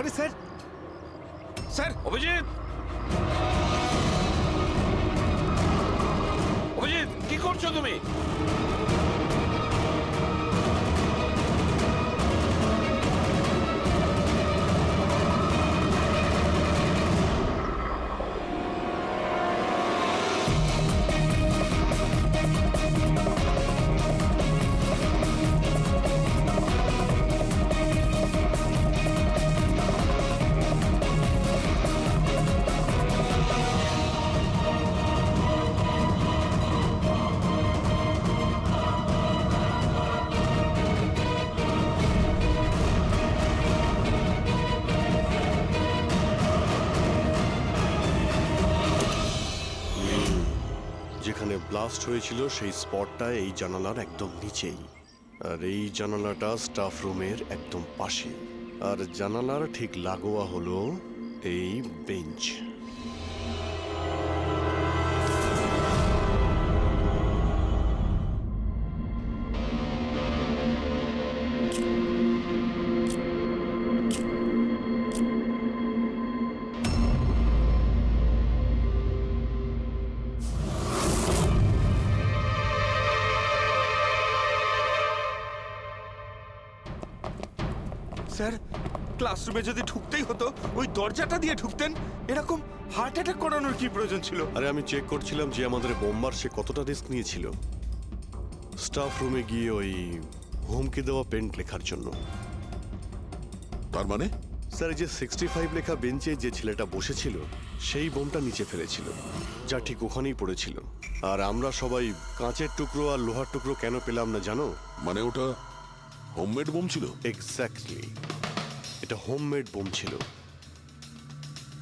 আরে sir, sir Abhijit, Abhijit কি করছো তুমি? যেখানে ব্লাস্ট হয়েছিল সেই স্পটটা এই জানালার একদম নিচেই, আর এই জানালাটা স্টাফ রুমের একদম পাশে, আর জানালার ঠিক লাগোয়া হলো এই বেঞ্চ। স্যার, ক্লাসরুমে যদি ঢুকতেই হতো ওই দরজাটা দিয়ে ঢুকতেন। এরকম হার্ট অ্যাটাক করানোর কি প্রয়োজন ছিল? আরে আমি চেক করছিলাম যে আমাদের বোমবার সে কতটা রিস্ক নিয়েছিল স্টাফ রুমে গিয়ে ওই হুমকি দেওয়া পেন্ট লেখার জন্য। তার মানে স্যার, এই যে 65 লেখা বেঞ্চে যে ছেলেটা বসেছিল সেই বোমটা নিচে ফেলেছিল, যা ঠিক ওখানেই পড়েছিল। আর আমরা সবাই কাঁচের টুকরো আর লোহার টুকরো কেন পেলাম না জানো? মানে ওটা হোমমেড বোম ছিল? এক্স্যাক্টলি, এটা হোমমেড বোম ছিল।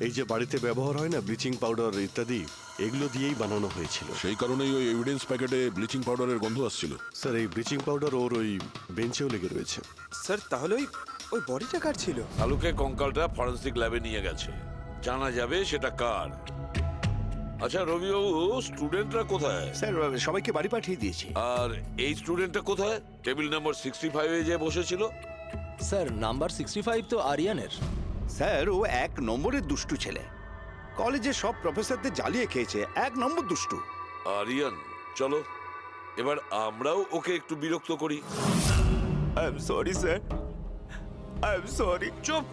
এই যে বাড়িতে ব্যবহার হয় না ব্লিচিং পাউডার ইত্যাদি, এগুলো দিয়েই বানানো হয়েছিল। সেই কারণেই ওই এভিডেন্স প্যাকেটে ব্লিচিং পাউডারের গন্ধ আসছিল। স্যার, এই ব্লিচিং পাউডার ওর ওই বেঞ্চেও লেগে রয়েছে। স্যার, তাহলে ওই বডিটা কার ছিল? শালুকে কঙ্কালটা ফরেন্সিক ল্যাবে নিয়ে গেছে, জানা যাবে সেটা কার। আচ্ছা রবিবাবু, স্টুডেন্টরা কোথায়? স্যার, সবাইকে বাড়ি পাঠিয়ে দিয়েছি। আর এই স্টুডেন্টটা কোথায়? টেবিল নাম্বার 65 যে বসেছিল? স্যার, নাম্বার 65 তো আরিয়ানের। স্যার, ও 1 নম্বরের দুষ্টু ছেলে। কলেজে সব প্রফেসরদের জ্বালিয়ে খেয়েছে, 1 নম্বর দুষ্টু। আরিয়ান, চলো এবার আমরাও ওকে একটু বিরক্ত করি। I am sorry sir, I am sorry. চুপ!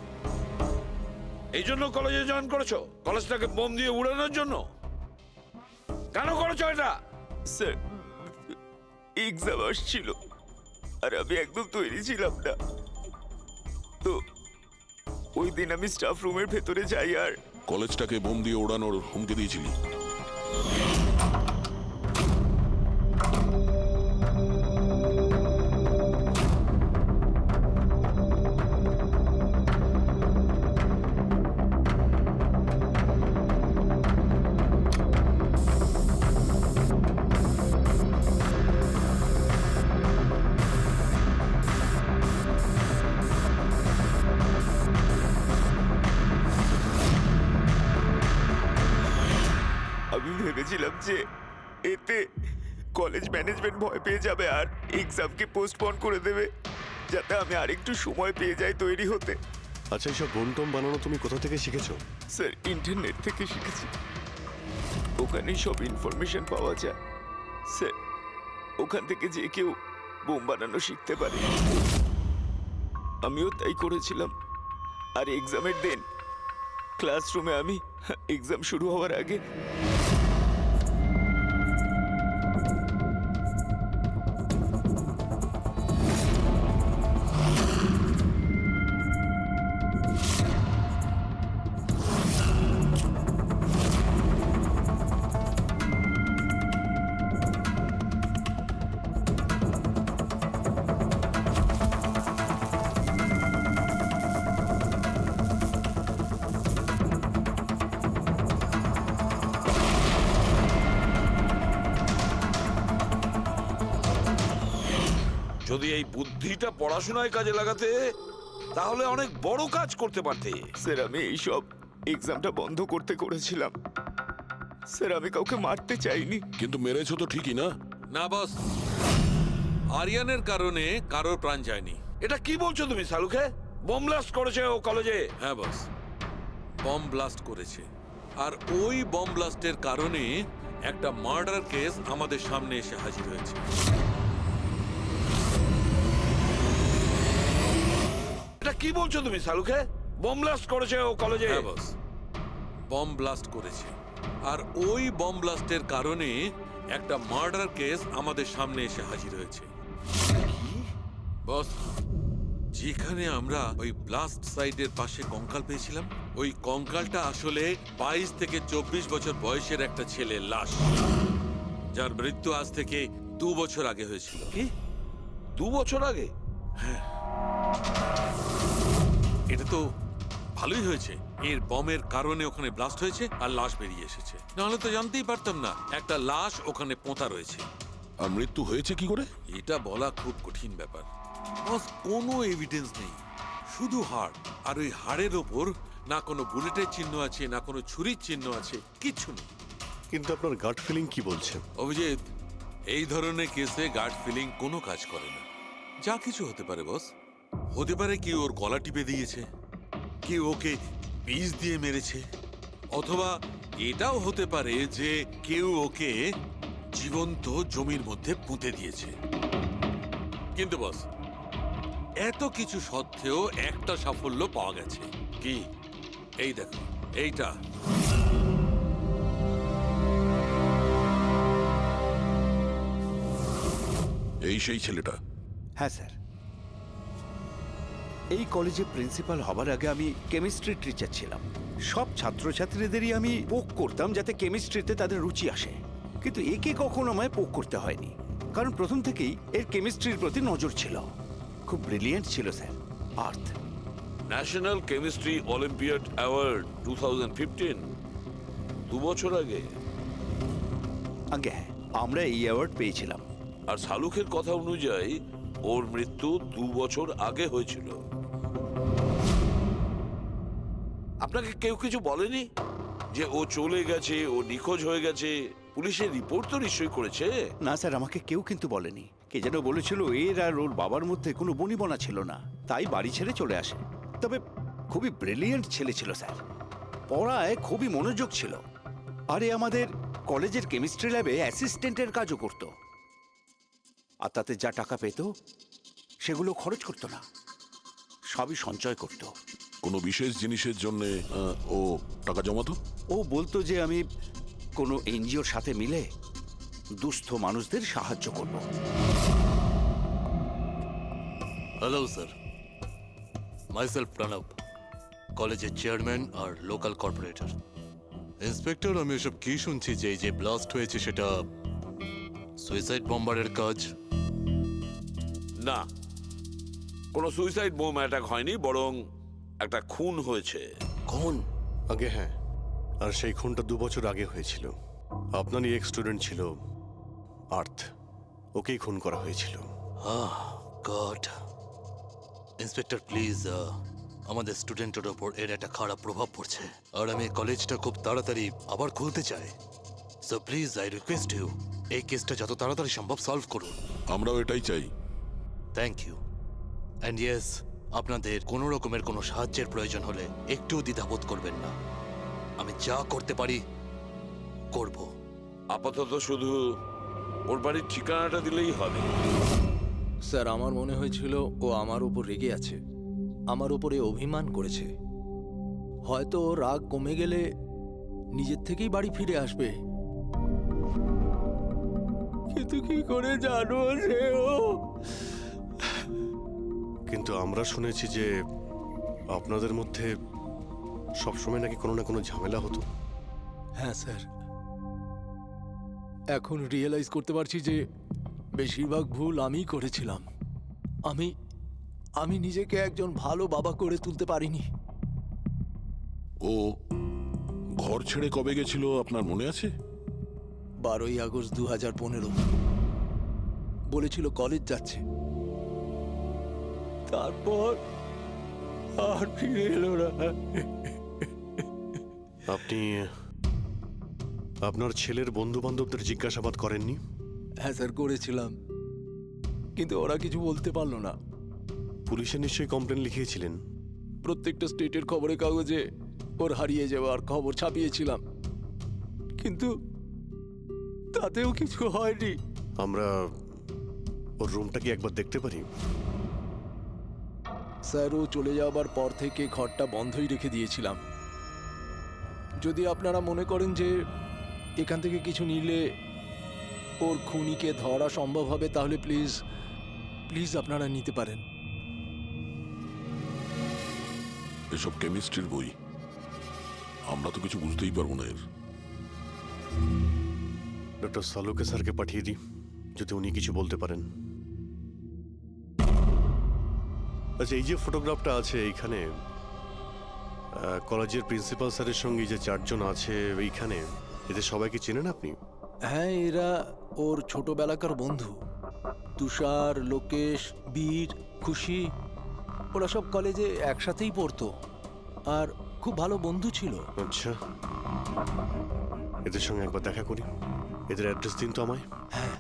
এই জন্য কলেজে জয়েন করেছো? কলেজটাকে বোম দিয়ে উড়ানোর জন্য? কেন করেছো এটা? স্যার, এক্সাম আসছিল আর আমি একদম তৈরি ছিলাম না। তো ওই দিন আমি স্টাফ রুমের ভেতরে যাই আর কলেজটাকে বোম দিয়ে ওড়ানোর হুমকি দিয়েছিলি? আমি ভেবেছিলাম যে এতে কলেজ ম্যানেজমেন্ট ভয় পেয়ে যাবে আর এক্সামকে পোস্টপোন করে দেবে, যাতে আমি আরেকটু সময় পেয়ে যাই তৈরি হতে। আচ্ছা, এইসব বোম টোম বানানো তুমি কোথা থেকে শিখেছো? স্যার, ইন্টারনেট থেকে শিখেছি। ওখানেই সব ইনফরমেশন পাওয়া যায়। স্যার, ওখান থেকে যে কেউ বোম বানানো শিখতে পারে। আমিও তাই করেছিলাম। আর এক্সামের দিন ক্লাসরুমে আমি এক্সাম শুরু হওয়ার আগে যদি এই বুদ্ধিটা পড়াশোনায় কাজে লাগাতে, তাহলে অনেক বড় কাজ করতে পারতে। স্যার, আমি এইসব এক্সামটা বন্ধ করতে করেছিলাম। স্যার, আমি কাউকে মারতে চাইনি। কিন্তু মেরেছো তো ঠিকই না? না বস, আরিয়ানের কারণে কারোর প্রাণ যায়নি। এটা কি বলছো তুমি শালুকে? বোম ব্লাস্ট করেছে ও কলেজে। হ্যাঁ বস, বম ব্লাস্ট করেছে। আর ওই বম ব্লাস্টের কারণে একটা মার্ডার কেস আমাদের সামনে এসে হাজির হয়েছে। এটা কি বলছো তুমি সালুকে? বোম ব্লাস্ট করেছে ও কলেজে। হ্যাঁ বস, বম ব্লাস্ট করেছে। আর ওই বম ব্লাস্টের কারণে একটা মার্ডার কেস আমাদের সামনে এসে হাজির হয়েছে। বস, যেখানে আমরা ওই ব্লাস্ট সাইটের পাশে কঙ্কাল পেয়েছিলাম, ওই কঙ্কালটা আসলে 22 থেকে 24 বছর বয়সের একটা ছেলের লাশ, যার মৃত্যু আজ থেকে 2 বছর আগে হয়েছিল। কি 2 বছর আগে? এটা তো ভালোই হয়েছে, এর বমের কারণে ওখানে ব্লাস্ট হয়েছে আর লাশ বেরিয়ে এসেছে। নাহলে তো জানতেই পারতাম না একটা লাশ ওখানে পোঁতা রয়েছে। আর মৃত্যু হয়েছে কি করে? এটা বলা খুব কঠিন ব্যাপার বস। কোনো এভিডেন্স নেই, শুধু হাড়। আর ওই হাড়ের ওপর না কোনো বুলেটের চিহ্ন আছে, না কোনো ছুরির চিহ্ন আছে, কিচ্ছু নেই। কিন্তু আপনার গাট ফিলিং কি বলছেন? অভিজিৎ, এই ধরনের কেসে গার্ড ফিলিং কোনো কাজ করে না। যা কিছু হতে পারে বস। হতে পারে কি ওর গলা টিপে দিয়েছে, কি ওকে বিষ দিয়ে মেরেছে, অথবা এটাও হতে পারে যে কেউ ওকে জীবন্ত জমির মধ্যে পুঁতে দিয়েছে। কিন্তু বস, এত কিছু সত্ত্বেও একটা সাফল্য পাওয়া গেছে। কি? এই দেখো, এইটা। এই সেই ছেলেটা? হ্যাঁ স্যার, এই কলেজে প্রিন্সিপাল হবার আগে আমি কেমিস্ট্রি টিচার ছিলাম। সব ছাত্রছাত্রীদেরই আমি পোক করতাম যাতে কেমিস্ট্রিতে তাদের রুচি আসে, কিন্তু একে কখনো আমায় পোক করতে হয়নি, কারণ প্রথম থেকেই এর কেমিস্ট্রির প্রতি নজর ছিল। খুব ব্রিলিয়েন্ট ছিল স্যার। আর্থ ন্যাশনাল কেমিস্ট্রি অলিম্পিয়াড অ্যাওয়ার্ড 2015, 2 বছর আগে। আগে হ্যাঁ, আমরা এই অ্যাওয়ার্ড পেয়েছিলাম। আর শালুকের কথা অনুযায়ী ওর মৃত্যু 2 বছর আগে হয়েছিল। আপনাকে কেউ কিছু বলেনি যে ও চলে গেছে, ও নিখোঁজ হয়ে গেছে? পুলিশের রিপোর্ট তো নিশ্চয়ই করেছে। না স্যার, আমাকে কেউ কিন্তু বলেনি। কে যেন বলেছিল এর আর ওর বাবার মধ্যে কোনো বনিবনা ছিল না, তাই বাড়ি ছেড়ে চলে আসে। তবে খুবই ব্রিলিয়েন্ট ছেলে ছিল স্যার, পড়ায় খুবই মনোযোগ ছিল। আরে আমাদের কলেজের কেমিস্ট্রি ল্যাবে অ্যাসিস্ট্যান্টের কাজও করত। আর তাতে যা টাকা পেত সেগুলো খরচ করতো না, সবই সঞ্চয় করত। কোনো বিশেষ জিনিসের জন্য ও টাকা জমাতো? ও বলতো যে আমি কোনো এনজিওর সাথে মিলে দুস্থ মানুষদের সাহায্য করব। হ্যালো স্যার, মাইসেলফ প্রণব, কলেজের চেয়ারম্যান আর লোকাল কর্পোরেটর। ইন্সপেক্টর, আমি এসব কি শুনছি যে এই যে ব্লাস্ট হয়েছে সেটা সুইসাইড বম্বারের কাজ? না, কোনো সুইসাইড বোম অ্যাটাক হয়নি, বরং একটা খুন হয়েছে। কোন? আগে হ্যাঁ, আর সেই খুনটা 2 বছর আগে হয়েছিল। আপনারই এক স্টুডেন্ট ছিল আর্থ, ওকেই খুন করা হয়েছিল। গড। ইন্সপেক্টর প্লিজ, আমাদের স্টুডেন্টের ওপর এর একটা খারাপ প্রভাব পড়ছে, আর আমি কলেজটা খুব তাড়াতাড়ি আবার খুলতে চাই। So please I request you, এই কেসটা যত তাড়াতাড়ি সম্ভব সলভ করুন। আমরাও এটাই চাই। Thank you. অ্যান্ড ইয়েস, আপনাদের কোনো রকমের কোনো সাহায্যের প্রয়োজন হলে একটুও দ্বিধাবোধ করবেন না, আমি যা করতে পারি করব। আপাতত শুধু ওর বাড়ির ঠিকানাটা দিলেই হবে। স্যার, আমার মনে হয়েছিল ও আমার উপর রেগে আছে, আমার উপরে অভিমান করেছে। হয়তো ওর রাগ কমে গেলে নিজের থেকেই বাড়ি ফিরে আসবে, কিন্তু কি করে জানো সে ও? কিন্তু আমরা শুনেছি যে আপনাদের মধ্যে সবসময় নাকি কোনো না কোনো ঝামেলা হতো। হ্যাঁ স্যার, এখন রিয়েলাইজ করতে পারছি যে বেশিরভাগ ভুল আমিই করেছিলাম। আমি নিজেকে একজন ভালো বাবা করে তুলতে পারিনি। ও ঘর ছেড়ে কবে গেছিল আপনার মনে আছে? 12ই আগস্ট 2015। বলেছিল কলেজ যাচ্ছে, তারপর আর ফিরে এলো না। আপনি আপনার ছেলের বন্ধু বান্ধবদের জিজ্ঞাসাবাদ করেননি? হ্যাঁ স্যার, করেছিলাম, কিন্তু ওরা কিছু বলতে পারলো না। পুলিশে নিশ্চয়ই কমপ্লেন লিখিয়েছিলেন? প্রত্যেকটা স্টেটের খবরের কাগজে ওর হারিয়ে যাওয়ার খবর ছাপিয়েছিলাম, কিন্তু তাতেও কিছু হয়নি। আমরা ওর রুমটা কি একবার দেখতে পারি? স্যার, ও চলে যাওয়ার পর থেকে ঘরটা বন্ধই রেখে দিয়েছিলাম। যদি আপনারা মনে করেন যে এখান থেকে কিছু নিলে ওর খুনিকে ধরা সম্ভব হবে, তাহলে প্লিজ প্লিজ আপনারা নিতে পারেন। এসব কেমিস্ট্রির বই, আমরা তো কিছু বুঝতেই পারবো না এর। ডক্টর সালুকে স্যারকে পাঠিয়ে দিই, যদি উনি কিছু বলতে পারেন। আচ্ছা, এই যে ফটোগ্রাফটা আছে এইখানে, কলেজের প্রিন্সিপাল স্যারের সঙ্গে যে 4 জন আছে এইখানে, এদের সবাইকে চেনেন আপনি? হ্যাঁ, এরা ওর ছোটবেলাকার বন্ধু। তুষার, লোকেশ, বীর, খুশি, ওরা সব কলেজে একসাথেই পড়তো আর খুব ভালো বন্ধু ছিল। আচ্ছা, এদের সঙ্গে একবার দেখা করি। এদের অ্যাড্রেস দিন তো আমায়। হ্যাঁ,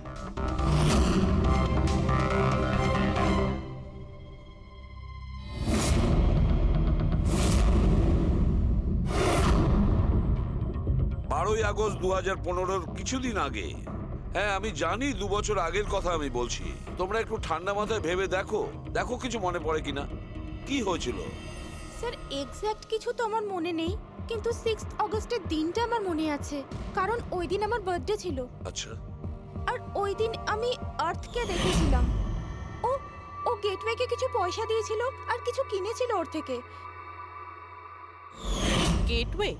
বারোই আগস্ট 2015 কিছুদিন আগে। হ্যাঁ, আমি জানি 2 বছর আগের কথা আমি বলছি। তোমরা একটু ঠান্ডা মাথায় ভেবে দেখো, দেখো কিছু মনে পড়ে কিনা, কি হয়েছিল। স্যার, এক্স্যাক্ট কিছু তো আমার মনে নেই, কিন্তু 6 অগস্টের দিনটা আমার মনে আছে, কারণ ওই দিন আমার বার্থডে ছিল। আচ্ছা, আর ওই দিন আমি আর্থকে দেখেছিলাম। ও ও গেটওয়েকে কিছু পয়সা দিয়েছিল আর কিছু কিনেছিল ওর থেকে। গেটওয়ে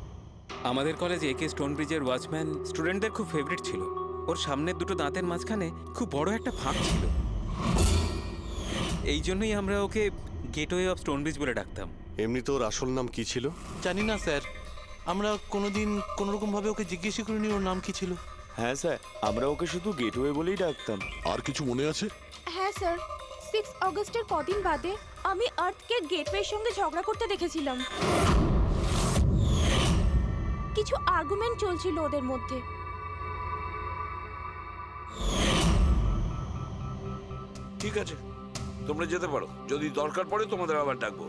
আমাদের কলেজে একে স্টোন ব্রিজের ওয়াচম্যান স্টুডেন্টদের খুব ফেভারিট ছিল। ওর সামনের দুটো দাঁতের মাঝখানে খুব বড় একটা ফাঁক ছিল, এই জন্যই আমরা ওকে গেটওয়ে অফ স্টোন ব্রিজ বলে ডাকতাম। এমনি তো ওর আসল নাম কি ছিল? জানি না স্যার, আমরা কোনোদিন কোনোরকম ভাবে ওকে জিজ্ঞেস করিনি ওর নাম কি ছিল। হ্যাঁ স্যার, আমরা ওকে শুধু গেটওয়ে বলেই ডাকতাম। আর কিছু মনে আছে? হ্যাঁ স্যার, 6 অগস্টের কদিন বাদে আমি আর্থকে গেটওয়ের সঙ্গে ঝগড়া করতে দেখেছিলাম। কিছু আর্গুমেন্ট চলছিল ওদের মধ্যে। ঠিক আছে, তোমরা যেতে পারো। যদি দরকার পড়ে তোমাদের আবার ডাকবো।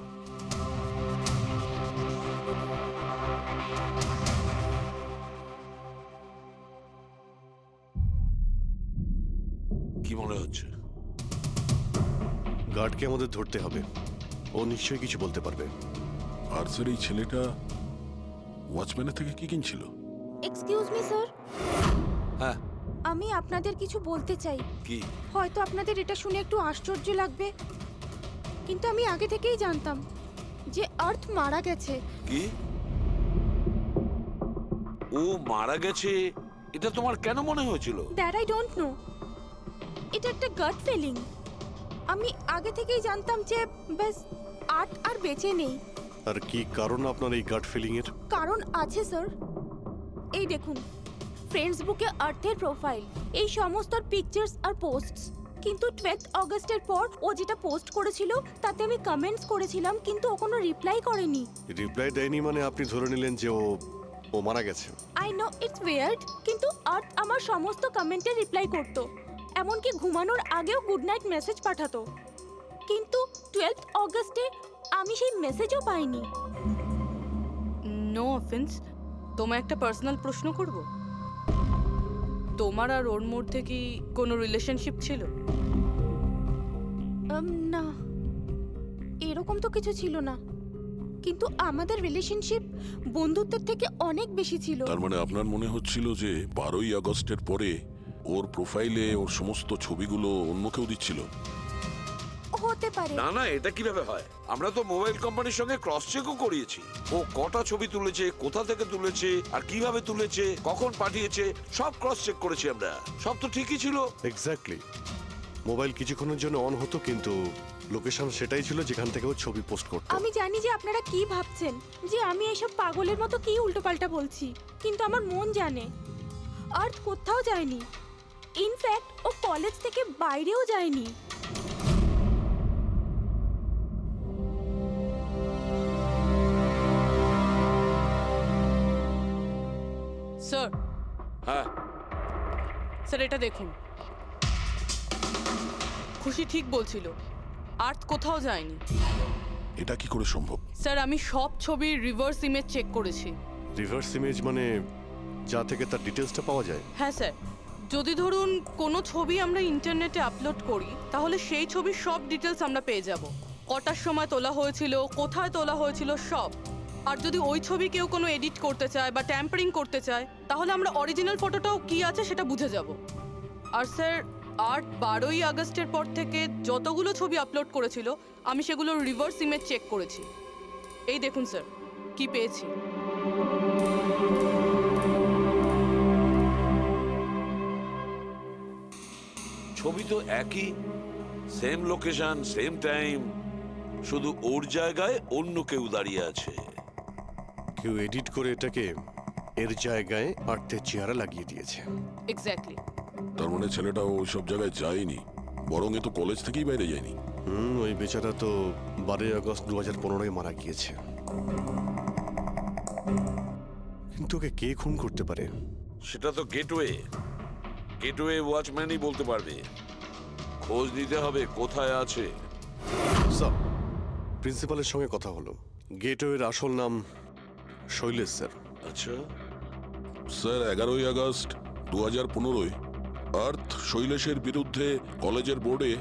কি মনে হচ্ছে? গার্ডকে আমাদের ধরতে হবে, ও নিশ্চয়ই কিছু বলতে পারবে। আর স্যার, এই ছেলেটা ওয়াচম্যানের থেকে কি কিনছিল? এক্সকিউজ মি স্যার, হ্যাঁ, আমি আপনাদের কিছু বলতে চাই। কি? হয়তো আপনাদের এটা শুনে একটু আশ্চর্য লাগবে, কিন্তু আমি আগে থেকেই জানতাম যে আর্থ মারা গেছে। কি? ও মারা গেছে এটা তোমার কেন মনে হয়েছিল? দ্যাট আই ডোন্ট নো, এটা একটা গাট ফিলিং। আমি আগে থেকেই জানতাম যে ব্যাস আর্থ আর বেঁচে নেই। আর কি কারণ আপনার এই গাট ফিলিং এর? কারণ আছে স্যার, এই দেখুন ফ্রেন্ডস বুকে আর্থের প্রোফাইল, এই সমস্ত পিকচার্স আর পোস্টস। কিন্তু 12 অগস্টের পর ও যেটা পোস্ট করেছিল তাতে আমি কমেন্টস করেছিলাম, কিন্তু ও কোনো রিপ্লাই করেনি। রিপ্লাই দেয়নি মানে আপনি ধরে নিলেন যে ও মারা গেছে? আই নো ইটস ওয়ার্ড, কিন্তু আর্থ আমার সমস্ত কমেন্টে রিপ্লাই করতো, এমনকি ঘুমানোর আগেও গুড নাইট মেসেজ পাঠাতো। কিন্তু 12 অগস্টে আমি সেই মেসেজও পাইনি। নো অফেন্স, তোমায় একটা পার্সোনাল প্রশ্ন করব। তোমার আর ওর মধ্যে কি কোনো রিলেশনশিপ ছিল? না, এরকম তো কিছু ছিল না, কিন্তু আমাদের রিলেশনশিপ বন্ধুত্বের থেকে অনেক বেশি ছিল। তার মানে আপনার মনে হচ্ছিল যে 12ই আগস্টের পরে ওর প্রোফাইলে ওর সমস্ত ছবিগুলো অন্য কেউ দিচ্ছিল? হতে পারে। না না, এটা কিভাবে হয়? আমরা তো মোবাইল কোম্পানির সঙ্গে ক্রস চেকও করিয়েছি। ও কটা ছবি তুলেছে, কোথা থেকে তুলেছে, আর কিভাবে তুলেছে, কখন পাঠিয়েছে, সব ক্রস চেক করেছি আমরা। সব তো ঠিকই ছিল। এক্স্যাক্টলি, মোবাইল কিছুক্ষণের জন্য অন হতো, কিন্তু লোকেশন সেটাই ছিল যেখান থেকে ও ছবি পোস্ট করতো। আমি জানি যে আপনারা কি ভাবছেন, যে আমি এসব পাগলের মতো কি উল্টোপাল্টা বলছি, কিন্তু আমার মন জানে আর্থ কোথাও যায়নি। ইনফ্যাক্ট ও কলেজ থেকে বাইরেও যায়নি। স্যার, হ্যাঁ, স্যার এটা দেখুন, খুশি ঠিক বলছিল, আর্থ কোথাও যায়নি। এটা কি করে সম্ভব? স্যার আমি সব ছবির রিভার্স ইমেজ চেক করেছি। রিভার্স ইমেজ মানে যা থেকে তার ডিটেলসটা পাওয়া যায়? হ্যাঁ স্যার, যদি ধরুন কোনো ছবি আমরা ইন্টারনেটে আপলোড করি তাহলে সেই ছবির সব ডিটেলস আমরা পেয়ে যাব, কটার সময় তোলা হয়েছিল, কোথায় তোলা হয়েছিল, সব। আর যদি ওই ছবি কেউ কোনো এডিট করতে চায় বা ট্যাম্পারিং করতে চায় তাহলে আমরা অরিজিনাল ফটোটাও কি আছে সেটা বুঝে যাব। আর স্যার 12ই আগস্টের পর থেকে যতগুলো ছবি আপলোড করেছিল আমি সেগুলোর রিভার্স ইমেজ চেক করেছি। এই দেখুন স্যার কি পেয়েছি। ছবি তো একই, সেম লোকেশন, সেম টাইম, শুধু ওর জায়গায় অন্য কেউ দাঁড়িয়ে আছে। কেউ এডিট করে এটাকে এর জায়গায় আর্থের চেহারা লাগিয়ে দিয়েছে। এক্স্যাক্টলি। তার মানে ছেলেটা ওই সব জায়গায় যায়নি, বরং এ তো কলেজ থেকেই বাইরে যায়নি। ওই বেচারা তো 12ই আগস্ট 2015 মারা গিয়েছে। কিন্তু ওকে কে খুন করতে পারে? সেটা তো গেটওয়ে ওয়াচম্যানই বলতে পারবে। খোঁজ নিতে হবে কোথায় আছে। স্যার, প্রিন্সিপালের সঙ্গে কথা হলো। গেটওয়ের আসল নাম শৈলেশ স্যার। আচ্ছা, স্যার 11ই আগস্ট 2015 আর্থ শৈলেশের বিরুদ্ধে কলেজের বোর্ডে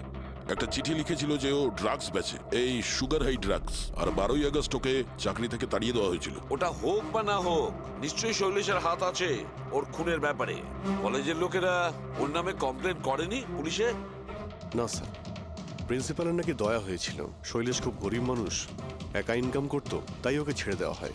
একটা চিঠি লিখেছিল যে ও ড্রাগস বেচে, এই সুগার হাই ড্রাগস। আর 12ই আগস্ট ওকে চাকরি থেকে তাড়িয়ে দেওয়া হয়েছিল। ওটা হোক বা না হোক নিশ্চয়ই শৈলেশের হাত আছে ওর খুনের ব্যাপারে। কলেজের লোকেরা ওর নামে কমপ্লেন করেনি পুলিশে? না স্যার, প্রিন্সিপালের নাকি দয়া হয়েছিল। শৈলেশ খুব গরিব মানুষ, একা ইনকাম করতো, তাই ওকে ছেড়ে দেওয়া হয়।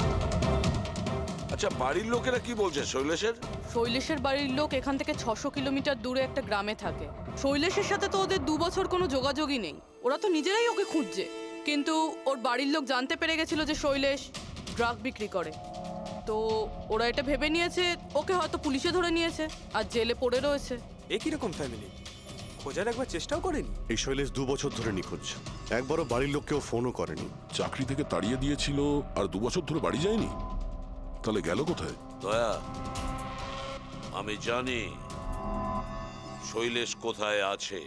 আচ্ছা, বাড়ির লোকেরা কি বলছে শৈলেশের? শৈলেশের বাড়ির লোক এখান থেকে 600 কিলোমিটার দূরে একটা গ্রামে থাকে। শৈলেশের সাথে তো ওদের 2 বছর কোনো যোগাযোগই নেই। ওরা তো নিজেরাই ওকে খুঁজছে। কিন্তু ওর বাড়ির লোক জানতে পেরে গেছিল যে শৈলেশ ড্রাগ বিক্রি করে, তো ওরা এটা ভেবে নিয়েছে ওকে হয়তো পুলিশে ধরে নিয়েছে আর জেলে পড়ে রয়েছে। এ কিরকম ফ্যামিলি? খোঁজার একবার চেষ্টাও করেনি? এই শৈলেশ 2 বছর ধরে নিখোঁজ, একবারও বাড়ির লোককেও ফোনও করেনি। চাকরি থেকে তাড়িয়ে দিয়েছিল আর 2 বছর ধরে বাড়ি যায়নি, তাহলে গেল কোথায়? দয়া, আমি জানি শৈলেশ কোথায় আছে।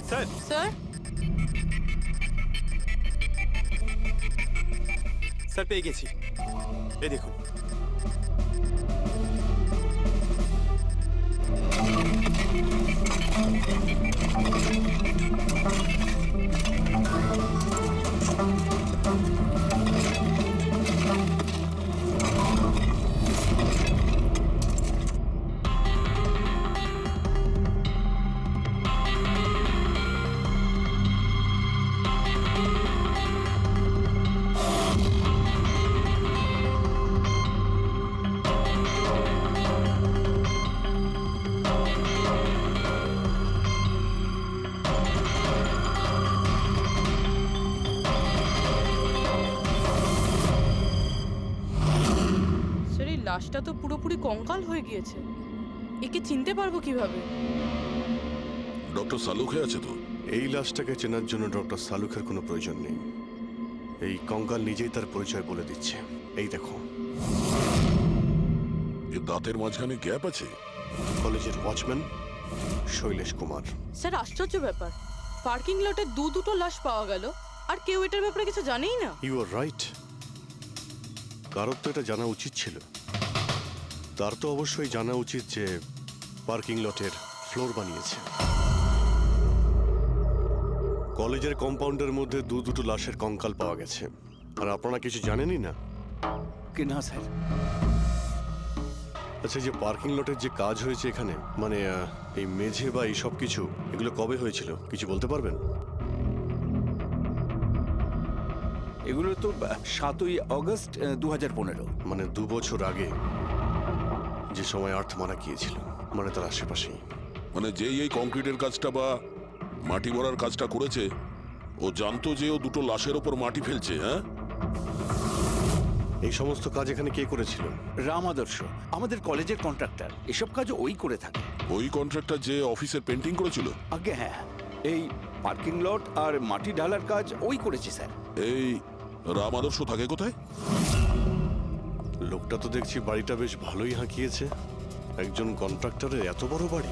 স্যার, স্যার স্যার পেয়ে গেছি। এই দেখুন। স্যার এই লাশটা তো পুরোপুরি কঙ্কাল হয়ে গিয়েছে। একে চিনতে পারবো কিভাবে? ডক্টর সালুখে আছে তো? এই লাশটাকে চেনার জন্য ডক্টর সালুখের কোনো প্রয়োজন নেই। এই কঙ্কাল নিজেই তার পরিচয় বলে দিচ্ছে। এই দেখো, এর দাঁতের মাঝখানে গ্যাপ আছে। কলেজের ওয়াচম্যান শৈলেশ কুমার। স্যার আশ্চর্য ব্যাপার, পার্কিং লটে দুটো লাশ পাওয়া গেল আর কেউ এটার ব্যাপারে কিছু জানেই না। You are right. কারোর তো এটা জানা উচিত ছিল। তার তো অবশ্যই জানা উচিত যে পার্কিং লটের ফ্লোর বানিয়েছে। কলেজের কম্পাউন্ডের মধ্যে দুটো লাশের কঙ্কাল পাওয়া গেছে, আর আপনারা কিছু জানেনই না। কি না স্যার, আচ্ছা, এই যে পার্কিং লটের যে কাজ হয়েছে এখানে, মানে এই মেঝে বা এই সব কিছু, এগুলো কবে হয়েছিল কিছু বলতে পারবেন? এগুলো তো 7ই অগস্ট 2015। মানে 2 বছর আগে, যে সময় আর্থ মারা গিয়েছিল, মানে তার আশেপাশেই। মানে যেই এই কংক্রিটের কাজটা বা মাটি ভরার কাজটা করেছে, ও জানতো যে ও দুটো লাশের ওপর মাটি ফেলছে, হ্যাঁ? এই সমস্ত কাজ এখানে কে করেছিল? রাম আদর্শ আমাদের কলেজের কন্ট্রাক্টর, এসব কাজ ওই করে থাকে। ওই কন্ট্রাক্টর যে অফিসের পেন্টিং করেছিল? আগে হ্যাঁ, এই পার্কিং লট আর মাটি ঢালার কাজ ওই করেছে স্যার। এই রাম আদর্শ থাকে কোথায়? লোকটা তো দেখছি বাড়িটা বেশ ভালোই হাঁকিয়েছে। একজন কন্ট্রাক্টরের এত বড় বাড়ি।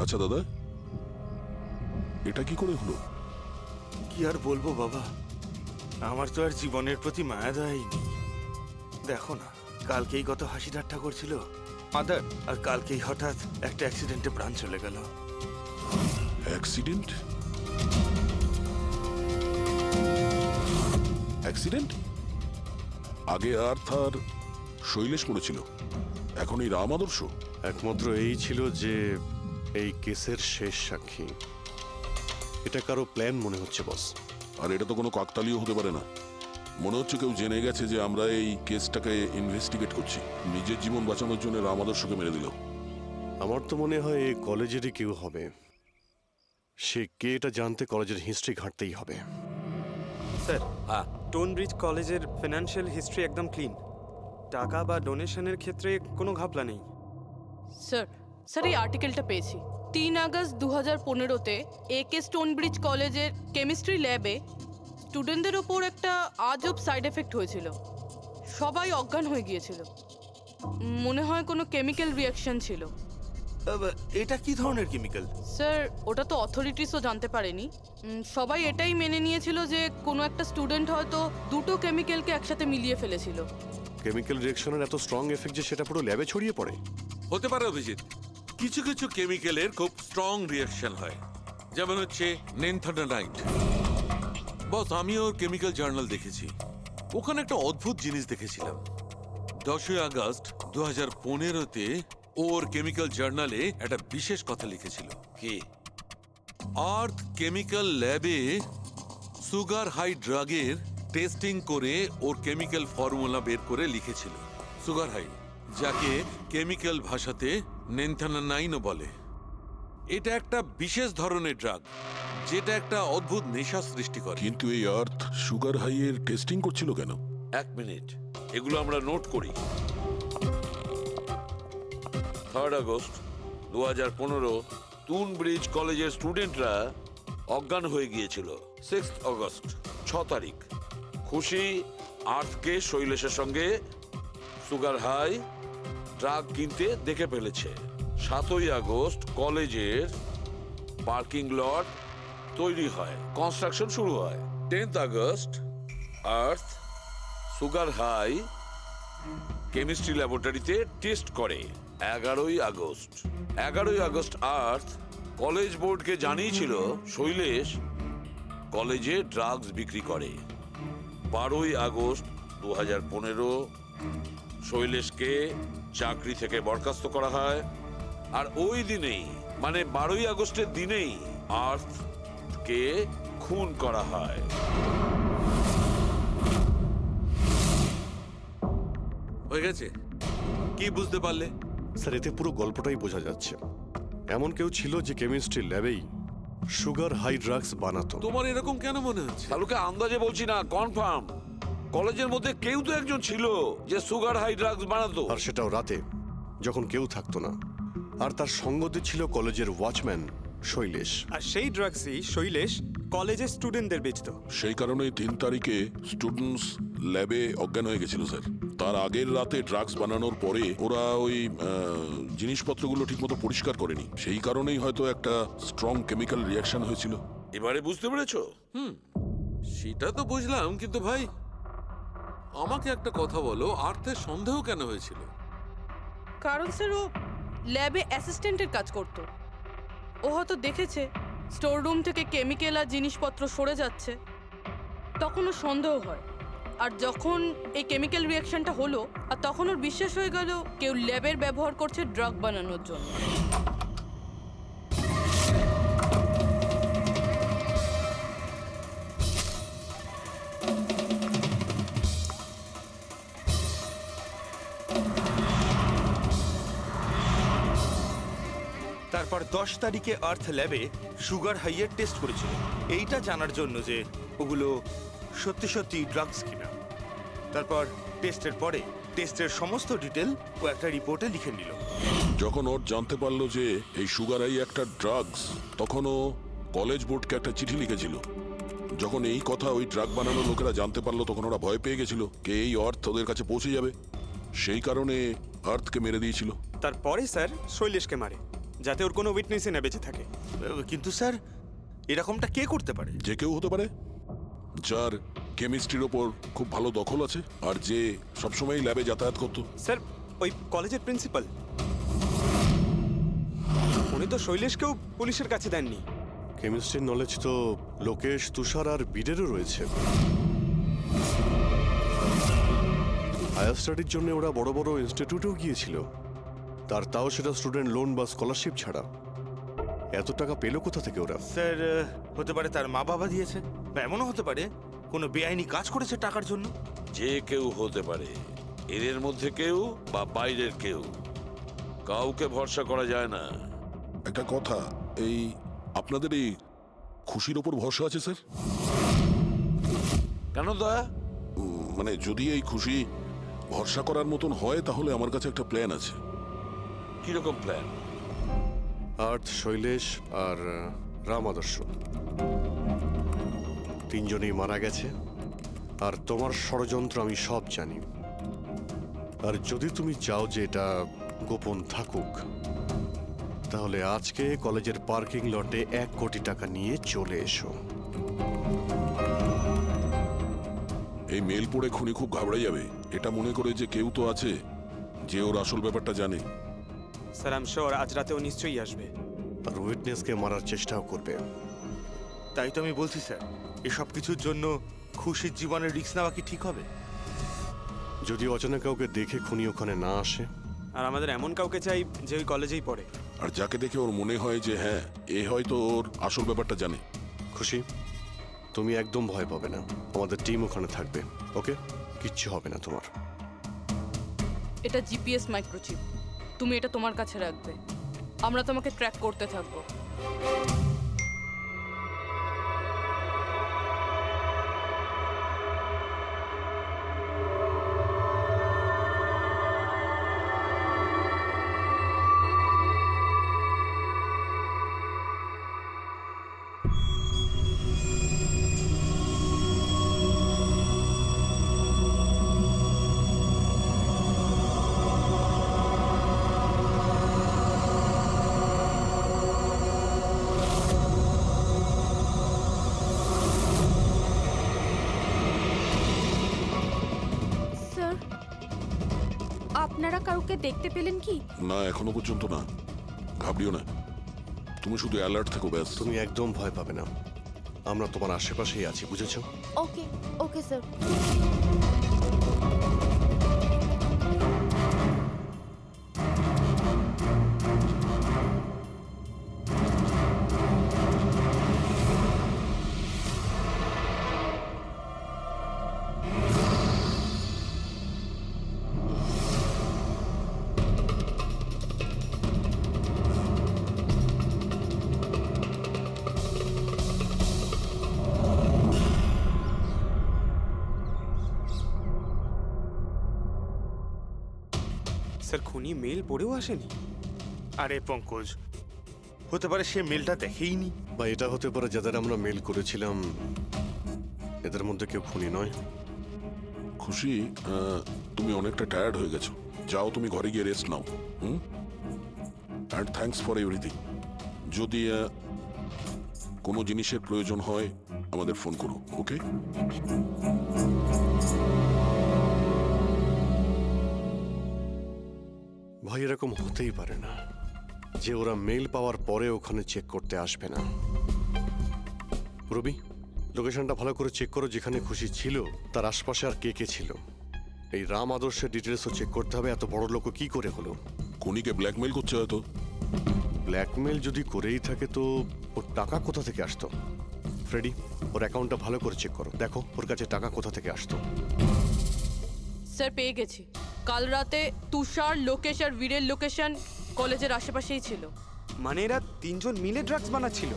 আচ্ছা দাদা, এটা কি করে হলো? কি আর বলবো বাবা, আমার তো আর জীবনের প্রতি মায়া দয়াই নেই। দেখো না, কালকেই কত হাসি ঠাট্টা করছিল মাদার, আর কালকেই হঠাৎ একটা অ্যাক্সিডেন্টে প্রাণ চলে গেল। অ্যাক্সিডেন্ট? অ্যাক্সিডেন্ট? আগে আর্থ আর শৈলেশ মরেছিল, এখন এই রাম আদর্শ? একমাত্র এই ছিল যে এই কেসের শেষ সাক্ষী। এটা কারো প্ল্যান মনে হচ্ছে বস। আর এটা তো কোনো কাকতালীয় হতে পারে না। মনে হচ্ছে কেউ জেনে গেছে যে আমরা এই কেসটাকে ইনভেস্টিগেট করছি, নিজের জীবন বাঁচানোর জন্য রাম আদর্শকে মেরে দিল। আমার তো মনে হয় এই কলেজেরই কেউ হবে। সে কে এটা জানতে কলেজের হিস্ট্রি ঘাঁটতেই হবে। স্যার, স্টোনব্রিজ কলেজের ফিনান্সিয়াল হিস্ট্রি একদম ক্লিন। টাকা বা ডোনেশনের ক্ষেত্রে কোনো ঘাপলা নেই। স্যার স্যার এই আর্টিকেলটা পেয়েছি। 3 আগস্ট 2015-তে AK স্টোনব্রিজ কলেজের কেমিস্ট্রি ল্যাবে স্টুডেন্টদের ওপর একটা আজব সাইড এফেক্ট হয়েছিল। সবাই অজ্ঞান হয়ে গিয়েছিল। মনে হয় কোনো কেমিক্যাল রিয়াকশন ছিল। এটা কি ধরনের কেমিক্যাল? স্যার ওটা তো অথরিটিসও জানতে পারেনি। সবাই এটাই মেনে নিয়েছিল যে কোনো একটা স্টুডেন্ট হয়তো দুটো কেমিক্যালকে একসাথে মিলিয়ে ফেলেছিল। কেমিক্যাল রিঅ্যাকশনের এত স্ট্রং এফেক্ট যে সেটা পুরো ল্যাবে ছড়িয়ে পড়ে। হতে পারে অভিজিৎ, কিছু কিছু কেমিক্যালের খুব স্ট্রং রিয়াকশন হয়, যেমন হচ্ছে নেনথানাইট। বস, আমি ওর কেমিক্যাল জার্নাল দেখেছি, ওখানে একটা অদ্ভুত জিনিস দেখেছিলাম। 10ই আগস্ট 2015-তে ওর কেমিক্যাল জার্নালে একটা বিশেষ কথা লিখেছিল। কি? আর্থ কেমিক্যাল ল্যাবে সুগার হাই ড্রাগের টেস্টিং করে ওর কেমিক্যাল ফর্মুলা বের করে লিখেছিল সুগার হাই, যাকে কেমিক্যাল ভাষাতে নেনথানাইনও বলে। এটা একটা বিশেষ ধরনের ড্রাগ, যেটা একটা অদ্ভুত নেশা সৃষ্টি করে। কিন্তু এই আর্থ সুগার হাইয়ের টেস্টিং করছিল কেন? 1 মিনিট, এগুলো আমরা নোট করি। 3 আগস্ট 2015 স্টোনব্রিজ কলেজের স্টুডেন্টরা অজ্ঞান হয়ে গিয়েছিল। 6 আগস্ট 6 তারিখ খুশি আর্থকে শৈলেশের সঙ্গে সুগার হাই ড্রাগ কিনতে দেখে ফেলেছে। 7ই আগস্ট কলেজের পার্কিং লট তৈরি হয়, কনস্ট্রাকশন শুরু হয়। 10th আগস্ট আর্থ সুগার হাই কেমিস্ট্রি ল্যাবরেটরিতে টেস্ট করে। 11ই আগস্ট আর্থ কলেজ বোর্ডকে জানিয়েছিল শৈলেশ কলেজে ড্রাগস বিক্রি করে। 12ই আগস্ট 2015 শৈলেশকে চাকরি থেকে বরখাস্ত করা হয়। আর ওই দিনেই, মানে 12ই আগস্টের দিনেই আর্থকে খুন করা হয়। হয়ে গেছে? কি বুঝতে পারলে? স্যার, এতে পুরো গল্পটাই বোঝা যাচ্ছে। এমন কেউ ছিল যে কেমিস্ট্রি ল্যাবেই সুগার হাই ড্রাগস বানাতো। তোমার এরকম কেন মনে হচ্ছে? তাহলে আন্দাজে বলছি না, কনফার্ম কলেজের মধ্যে কেউ তো একজন ছিল যে সুগার হাই ড্রাগস বানাতো। আর সেটাও রাতে, যখন কেউ থাকতো না। আর তার সঙ্গতে ছিল কলেজের ওয়াচম্যান শৈলেশ। আর সেই ড্রাগসই শৈলেশ কলেজের স্টুডেন্টদের বেচতো। সেই কারণে 3 তারিখে স্টুডেন্টস ল্যাবে অজ্ঞান হয়ে গেছিল স্যার। তার আগের রাতে ড্রাগস বানানোর পরে ওরা ওই জিনিসপত্রগুলো ঠিকমতো পরিষ্কার করেনি, সেই কারণেই হয়তো একটা স্ট্রং কেমিক্যাল রিয়াকশন হয়েছিল। এবারে বুঝতে পেরেছো? সেটা তো বুঝলাম, কিন্তু ভাই আমাকে একটা কথা বলো, আর্থের সন্দেহ কেন হয়েছিল? কারণ স্যার ও ল্যাবে অ্যাসিস্ট্যান্টের কাজ করত। ও হয়তো দেখেছে স্টোর রুম থেকে কেমিক্যাল আর জিনিসপত্র সরে যাচ্ছে, তখন ওর সন্দেহ হয়। আর যখন এই কেমিক্যাল রিয়াকশনটা হলো, আর তখন ওর বিশ্বাস হয়ে গেল কেউ ল্যাবের ব্যবহার করছে ড্রাগ বানানোর জন্য। তারপর 10 তারিখে আর্থ ল্যাবে সুগার হাইয়ের টেস্ট করেছিল, এইটা জানার জন্য যে ওগুলো সত্যি সত্যি ড্রাগস কিনা। তারপর টেস্টের পরে টেস্টের সমস্ত ডিটেল ও একটা রিপোর্টে লিখে নিল। যখন ওর জানতে পারলো যে এই সুগার আই একটা ড্রাগস, তখন ও কলেজ বোর্ডকে একটা চিঠি লিখেছিল। যখন এই কথা ওই ড্রাগ বানানোর লোকেরা জানতে পারলো, তখন ওরা ভয় পেয়ে গেছিল কে এই অর্থ ওদের কাছে পৌঁছে যাবে। সেই কারণে আর্থকে মেরে দিয়েছিল। তারপরে স্যার শৈলেশকে মারে, যাতে ওর কোনো উইটনেসই না বেঁচে থাকে। কিন্তু স্যার, এরকমটা কে করতে পারে? যে কেউ হতে পারে, যার কেমিস্ট্রির ওপর খুব ভালো দখল আছে আর যে সবসময় ল্যাবে যাতায়াত করতো। স্যার, ওই কলেজের প্রিন্সিপাল, উনি তো শৈলেশকেও পুলিশের কাছে দেননি। কেমিস্ট্রির নলেজ তো লোকেশ, তুষার আর বীরেরও রয়েছে। হায়ার স্টাডির জন্য ওরা বড় বড় ইনস্টিটিউটেও গিয়েছিল, তাও সেটা স্টুডেন্ট লোন বা স্কলারশিপ ছাড়া। এত টাকা পেলো কোথা থেকে ওরা? স্যার, হতে পারে তার মা বাবা দিয়েছে, বা এমনও হতে পারে কোনো বেআইনি কাজ করেছে টাকার জন্য। যে কেউ হতে পারে, এদের মধ্যে কেউ বা বাইরের কেউ, কাউকে ভরসা করা যায় না। একটা কথা, এই আপনাদের এই খুশির ওপর ভরসা আছে স্যার? কেন দয়া? মানে যদি এই খুশি ভরসা করার মতন হয়, তাহলে আমার কাছে একটা প্ল্যান আছে। কিরকম প্ল্যান? আর্থ, শৈলেশ আর রাম আদর্শ তিনজনেই মারা গেছে, আর তোমার ষড়যন্ত্র আমি সব জানি। আর যদি তুমি চাও যে এটা গোপন থাকুক, তাহলে আজকে কলেজের পার্কিং লটে 1 কোটি টাকা নিয়ে চলে এসো। এই মেল পড়ে খুনি খুব ঘাবড়ে যাবে, এটা মনে করে যে কেউ তো আছে যে ওর আসল ব্যাপারটা জানে। স্যার, আই এম শিওর আজ রাতেও নিশ্চয়ই আসবে। আর উইটনেসকে মারার চেষ্টাও করবে। তাই তো আমি বলছি স্যার, এসব কিছুর জন্য খুশির জীবনের রিস্ক নেওয়া কি ঠিক হবে? যদি অচেনা কাউকে দেখে খুনি ওখানে না আসে। আর আমাদের এমন কাউকে চাই যে ওই কলেজেই পড়ে। আর যাকে দেখে ওর মনে হয় যে হ্যাঁ, এ হয়তো ওর আসল ব্যাপারটা জানে। খুশি, তুমি একদম ভয় পাবে না, আমাদের টিম ওখানে থাকবে। ওকে, কিচ্ছু হবে না তোমার। এটা জিপিএস মাইক্রোচিপ, তুমি এটা তোমার কাছে রাখবে, আমরা তোমাকে ট্র্যাক করতে থাকবো। স্যার, আপনারা কাউকে দেখতে পেলেন কি? না, এখনো পর্যন্ত না। ঘাবড়িও না, তুমি শুধু অ্যালার্ট থেকো ব্যাস। তুমি একদম ভয় পাবে না, আমরা তোমার আশেপাশেই আছি, বুঝেছো? ওকে ওকে স্যার। স্যার, খুনি মেল পড়েও আসেনি? আরে পঙ্কজ, হতে পারে সে মেলটা দেখেইনি। বা এটা হতে পারে যাদের আমরা মেল করেছিলাম এদের মধ্যে কেউ খুনি নয়। খুশি, তুমি অনেকটা টায়ার্ড হয়ে গেছো, যাও তুমি ঘরে গিয়ে rest now. And thanks for everything. যদি কোনো জিনিসের প্রয়োজন হয় আমাদের ফোন করো, ওকে? ভাই এরকম হতেই পারে না যে ওরা মেল পাওয়ার পরে ওখানে চেক করতে আসবে না। রবি, লোকেশনটা ভালো করে চেক করো, যেখানে খুশি ছিল তার আশপাশে আর কে কে ছিল। এই রাম আদর্শের ডিটেলসও চেক করতে হবে। এত বড় লোক কি করে হলো? খুনিকে ব্ল্যাকমেল করছে হয়তো। ব্ল্যাকমেল যদি করেই থাকে তো ওর টাকা কোথা থেকে আসতো? ফ্রেডি, ওর অ্যাকাউন্টটা ভালো করে চেক করো, দেখো ওর কাছে টাকা কোথা থেকে আসতো। স্যার পেয়ে গেছি। কাল রাতে তুষার, লোকেশ আর বীরের লোকেশন কলেজের আশেপাশেই ছিল। মানে এরা তিনজন মিলে ড্রাগস বানাচ্ছিল?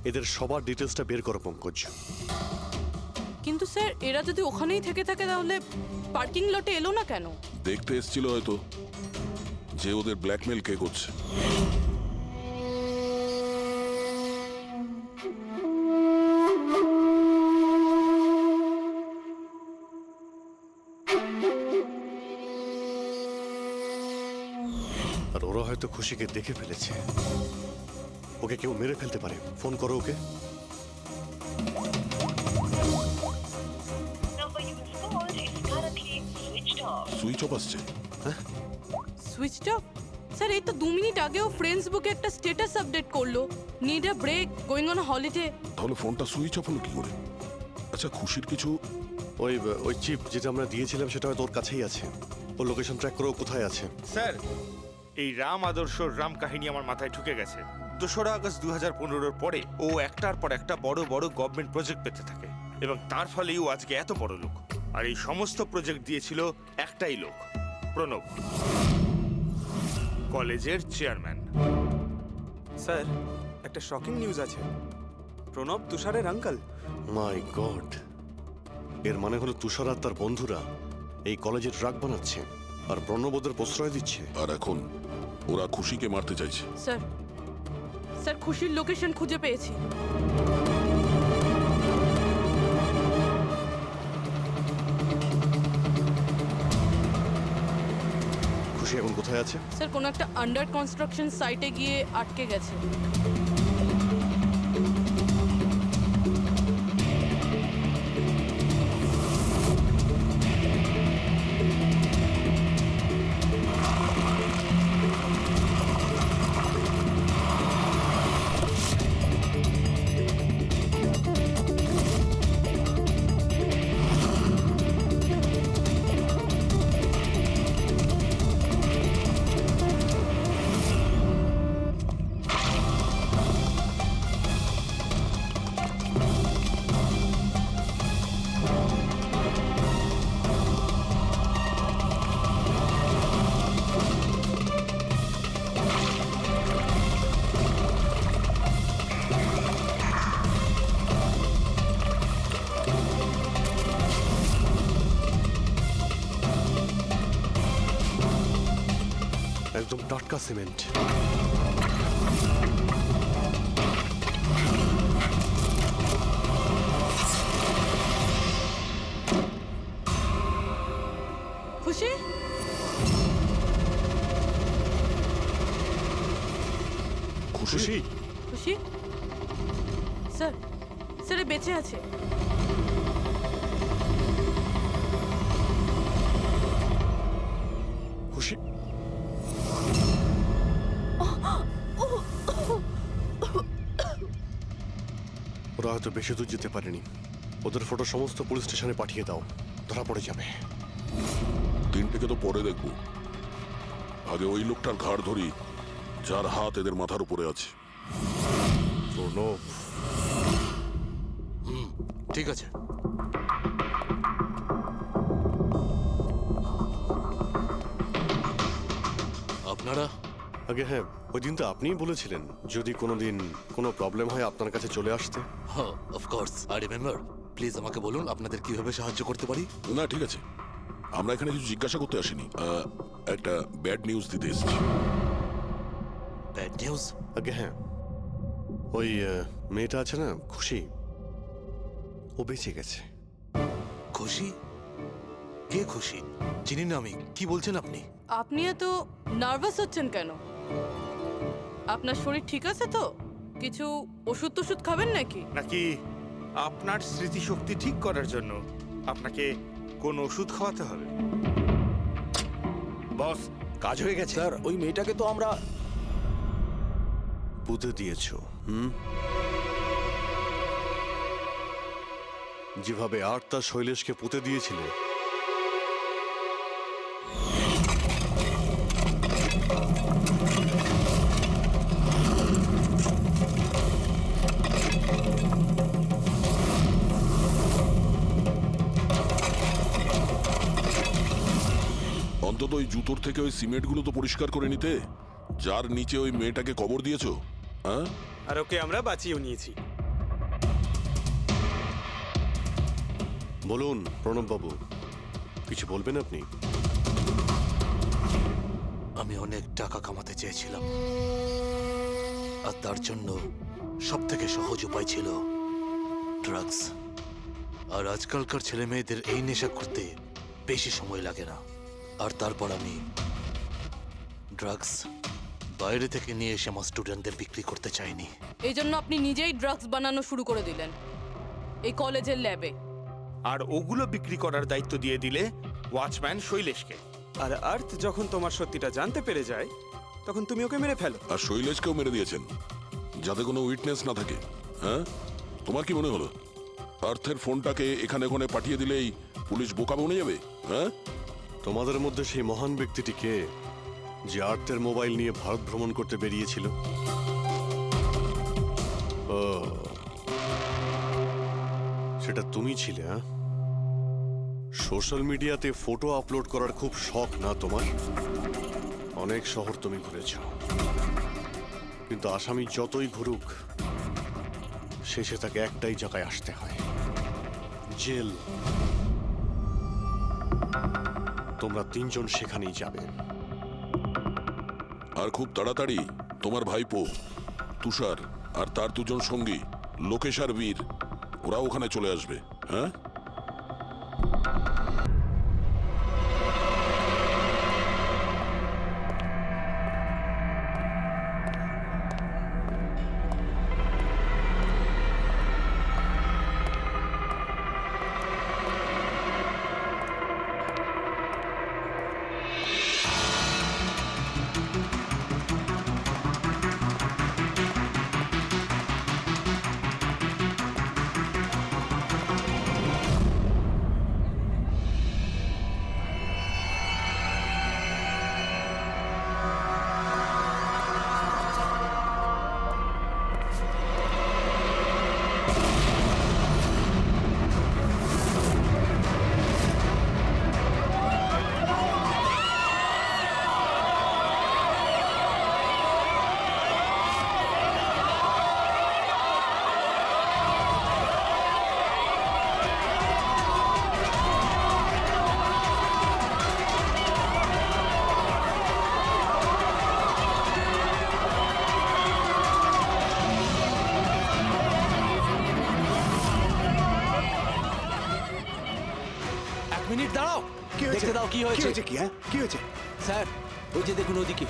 এদের সবার ডিটেলসটা বের করো পঙ্কজ। কিন্তু স্যার এরা যদি ওখানেই থেকে থাকে তাহলে পার্কিং লটে এলো না কেন? দেখতে এসেছিল হয়তো যে ওদের ব্ল্যাকমেল কে করছে। আর ওরা হয়তো খুশিকে দেখে ফেলেছে, ওকে কেউ মেরে ফেলতে পারে। ফোন করো ওকে। সুইচ অফ আসছে। Switched off? স্যার এই তো 2 মিনিট আগেও ফেসবুকে একটা স্ট্যাটাস আপডেট করলো, need a break, going on holiday. তাহলে ফোনটা সুইচ অফ হলো কি করে? আচ্ছা, খুশির কিছু ওই ওই চিপ যেটা আমরা দিয়েছিলাম সেটা হয়তো ওর কাছেই আছে। ওর লোকেশন ট্র্যাক করো, কোথায় আছে। স্যার, এই রাম আদর্শর রাম কাহিনী আমার মাথায় ঢুকে গেছে। 2রা আগস্ট 2015-র পরে ও একটার পর একটা বড় বড় গভর্নমেন্ট প্রজেক্ট পেতে থাকে এবং তার ফলেই ও আজকে এত বড় লোক। আর এই সমস্ত প্রজেক্ট দিয়েছিল একটাই লোক, প্রণব, কলেজের চেয়ারম্যান। স্যার, একটা শকিং নিউজ আছে। প্রণব তুষারের আঙ্কেল। মাই গড, এর মানে হলো তুষার আর তার বন্ধুরা এই কলেজে ড্রাগ বানাচ্ছে আর প্রণবোদের প্রশ্রয় দিচ্ছে। আর এখন ওরা খুশিকে মারতে চাইছে। স্যার, স্যার খুশির লোকেশন খুঁজে পেয়েছি। খুশি এখন কোথায় আছে? স্যার কোনো একটা আন্ডার কনস্ট্রাকশন সাইটে গিয়ে আটকে গেছে। একদম টাটকা সিমেন্ট। খুশি? খুশি? খুশি? স্যার, স্যার এ বেঁচে আছে। খুশি? ওরা হয়তো বেশি দূর যেতে পারেনি। ওদের ফটো সমস্ত পুলিশ স্টেশনে পাঠিয়ে দাও, ধরা পড়ে যাবে। 3টেকে তো পরে দেখবো, আগে ওই লোকটার ঘাড় ধরি যার হাত এদের মাথার উপরে আছে। প্রণব। ঠিক আছে। আপনারা? আগে হ্যাঁ, ওই দিন তো আপনিই বলেছিলেন যদি কোনোদিন কোনো প্রবলেম হয় আপনার কাছে চলে আসতে। হ্যাঁ, অফকোর্স আই রিমেম্বার। প্লিজ আমাকে বলুন আপনাদের কিভাবে সাহায্য করতে পারি। না ঠিক আছে, আমরা এখানে কিছু জিজ্ঞাসা করতে আসিনি, একটা ব্যাড নিউজ দিতে এসেছি। Bad news? আগে হ্যাঁ, ওই মেয়েটা আছে না খুশি, ও বেঁচে গেছে। খুশি? কে খুশি? চিনি না আমি। কি বলছেন আপনি? আপনি এত নার্ভাস হচ্ছেন কেন? আপনার শরীর ঠিক আছে তো? কিছু ওষুধ টষুধ খাবেন নাকি? নাকি আপনার স্মৃতিশক্তি ঠিক করার জন্য আপনাকে কোন ওষুধ খাওয়াতে হবে? বস, কাজ হয়ে গেছে। স্যার ওই মেয়েটাকে তো আমরা পুঁতে দিয়েছ, হুম? যেভাবে আর্তা শৈলেশকে পুঁতে দিয়েছিলে, অন্তত ওই জুতোর থেকে ওই সিমেন্টগুলো তো পরিষ্কার করে নিতে, যার নিচে ওই মেয়েটাকে কবর দিয়েছো। হ্যাঁ, আর ওকে আমরা বাঁচিয়েও নিয়েছি। বলুন প্রণববাবু, কিছু বলবেন আপনি? আমি অনেক টাকা কামাতে চেয়েছিলাম, আর তার জন্য সব থেকে সহজ উপায় ছিল ড্রাগস। আর আজকালকার ছেলে মেয়েদের এই নেশা করতে বেশি সময় লাগে না। আর তারপর আমি ড্রাগস বাইরে থেকে নিয়ে এসে আমার স্টুডেন্টদের বিক্রি করতে চাইনি। এই জন্য আপনি নিজেই ড্রাগস বানানো শুরু করে দিলেন এই কলেজের ল্যাবে। আর ওগুলো বিক্রি করার দায়িত্ব দিয়ে দিলে ওয়াচম্যান শৈলেশকে। আর আর্থ যখন তোমার সত্যিটা জানতে পেরে যায়, তখন তুমি ওকে মেরে ফেলো। আর শৈলেশকেও মেরে দিয়েছেন যাতে কোনো উইটনেস না থাকে। হ্যাঁ, তোমার কি মনে হলো আর্থের ফোনটাকে এখানে ওখানে পাঠিয়ে দিলেই পুলিশ বোকা বনে যাবে? হ্যাঁ, তোমাদের মধ্যে সেই মহান ব্যক্তিটি কে, যে আর্থের মোবাইল নিয়ে ভারত ভ্রমণ করতে বেরিয়েছিল? ও, সেটা তুমি ছিলে? হ্যাঁ, সোশ্যাল মিডিয়াতে ফটো আপলোড করার খুব শখ না তোমার? অনেক শহর তুমি ঘুরেছ, কিন্তু আসামি যতই ঘুরুক শেষে তাকে একটাই জায়গায় আসতে হয়, জেল। তোমরা তিনজন সেখানেই যাবে। আর খুব তাড়াতাড়ি তোমার ভাইপো তুষার আর তার দুজন সঙ্গী লোকেশ আর বীর, ওরা ওখানে চলে আসবে। হ্যাঁ, মিনিট দাঁড়াও, দেখতে দাও কি হয়েছে। কি হ্যাঁ, কি হয়েছে? স্যার ওই যে দেখুন ওদিকে।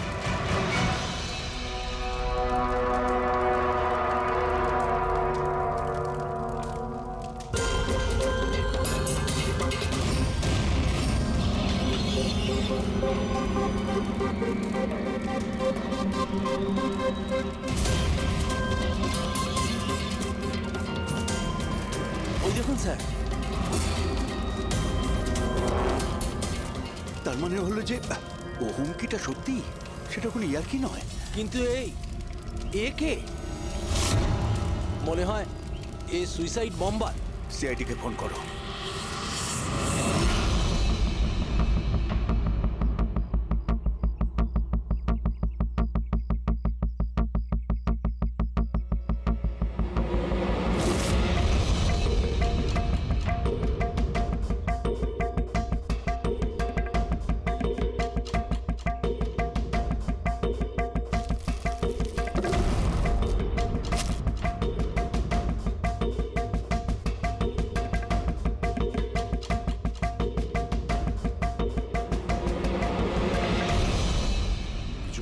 ওই দেখুন স্যার। তার মানে হলো যে ও হুমকিটা সত্যি, সেটা কোনো ইয়ার্কি নয়। কিন্তু এ কে? মনে হয় এ সুইসাইড বম্বার। সিআইডিকে ফোন করো।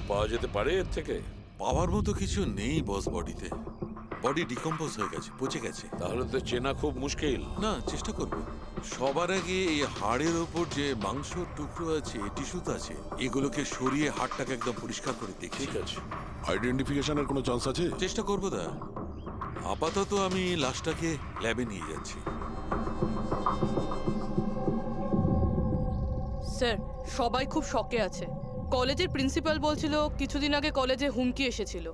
পাওয়া যেতে পারে এর থেকে? পাওয়ার মতো কিছু নেই বস বডিতে। বডি ডিকম্পোজ হয়ে গেছে, পচে গেছে। তাহলে তো চেনা খুব মুশকিল। না, চেষ্টা করব। সবার আগে এই হাড়ের ওপর যে মাংসর টুকরো আছে, টিস্যুত আছে, এগুলোকে সরিয়ে হাড়টাকে একদম পরিষ্কার করে দেখি। ঠিক আছে। আইডেন্টিফিকেশনের কোনো চান্স আছে? চেষ্টা করবো দা। আপাতত আমি লাশটাকে ল্যাবে নিয়ে যাচ্ছি। স্যার, সবাই খুব শকে আছে। কলেজের প্রিন্সিপাল বলছিল কিছুদিন আগে কলেজে হুমকি এসেছিল।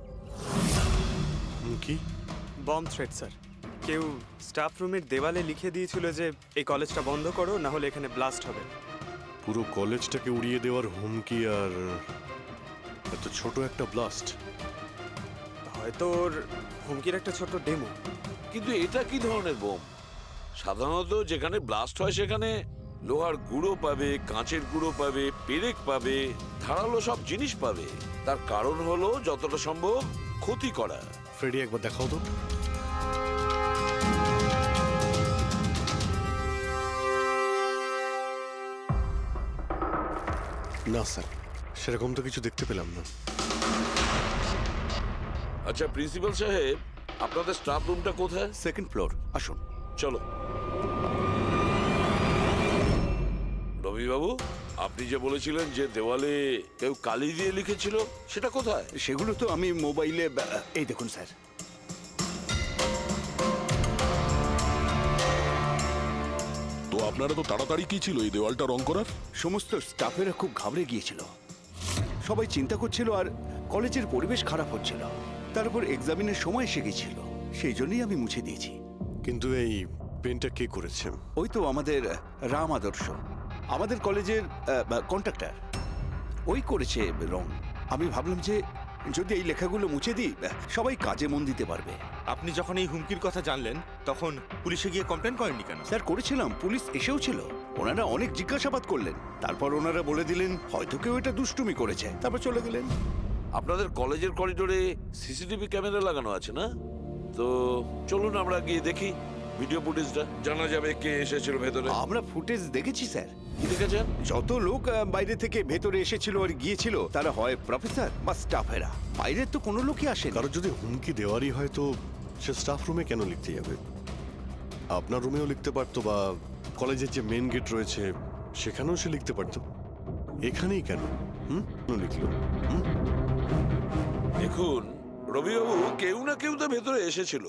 কি? Bomb threat sir. কেউ স্টাফ রুমের দেওয়ালে লিখে দিয়েছিল যে এই কলেজটা বন্ধ করো, না হলে এখানে ব্লাস্ট হবে। পুরো কলেজটাকে উড়িয়ে দেওয়ার হুমকি, আর এত ছোট একটা ব্লাস্ট। হয়তো ওর হুমকির একটা ছোট ডেমো। কিন্তু এটা কি ধরনের বোম? সাধারণত যেখানে ব্লাস্ট হয় সেখানে লোহার গুঁড়ো পাবে, কাঁচের গুঁড়ো পাবে, পেরেক পাবে, ধারালো সব জিনিস পাবে। তার কারণ হলো যতটা সম্ভব ক্ষতি করা। ফ্রেডি, একবার দেখাও তো। না স্যার, সেরকম তো কিছু দেখতে পেলাম না। আচ্ছা প্রিন্সিপাল সাহেব, আপনাদের স্টাফ রুমটা কোথায়? সেকেন্ড ফ্লোর, আসুন। চলো। রবিবাবু, আপনি যে বলেছিলেন যে দেওয়ালে কেউ কালি দিয়ে লিখেছিল, সেটা কোথায়? সেগুলো তো আমি মোবাইলে, এই দেখুন স্যার। তো আপনারা তো তাড়াতাড়ি কি ছিল এই দেওয়ালটা রং করার? সমস্ত স্টাফেরা খুব ঘাবড়ে গিয়েছিল, সবাই চিন্তা করছিল, আর কলেজের পরিবেশ খারাপ হচ্ছিল। তার উপর এক্সামিনের সময় এসে গেছিল, সেই জন্যই আমি মুছে দিয়েছি। কিন্তু এই পেনটা কে করেছে? ওই তো আমাদের রাম আদর্শ, আমাদের কলেজের কন্ট্রাক্টর, ওই করেছে রং। আমি ভাবলাম যে যদি এই লেখাগুলো মুছে দিই, সবাই কাজে মন দিতে পারবে। আপনি যখন এই হুমকির কথা জানলেন তখন পুলিশে গিয়ে কমপ্লেন করেননি কেন? স্যার, করেছিলাম, পুলিশ এসেও ছিল। ওনারা অনেক জিজ্ঞাসাবাদ করলেন, তারপর ওনারা বলে দিলেন হয়তো কেউ এটা দুষ্টুমি করেছে, তারপর চলে গেলেন। আপনাদের কলেজের করিডোরে সিসিটিভি ক্যামেরা লাগানো আছে না? তো চলুন আমরা গিয়ে দেখি ভিডিও ফুটেজটা, জানা যাবে কে এসেছিল ভেতরে। আমরা ফুটেজ দেখেছি স্যার। কি দেখেছেন? যত লোক বাইরে থেকে ভেতরে এসেছিল আর গিয়েছিল, তারা হয় প্রফেসর বা স্টাফেরা, বাইরের তো কোনো লোকই আসে। কারো যদি হুমকি দেওয়ারই হয় তো সে স্টাফ রুমে কেন লিখতে যাবে? আপনার রুমেও লিখতে পারতো, বা কলেজের যে মেন গেট রয়েছে সেখানেও সে লিখতে পারতো। এখানেই কেন লিখলো? দেখুন রবিবাবু, কেউ না কেউ তো ভেতরে এসেছিল।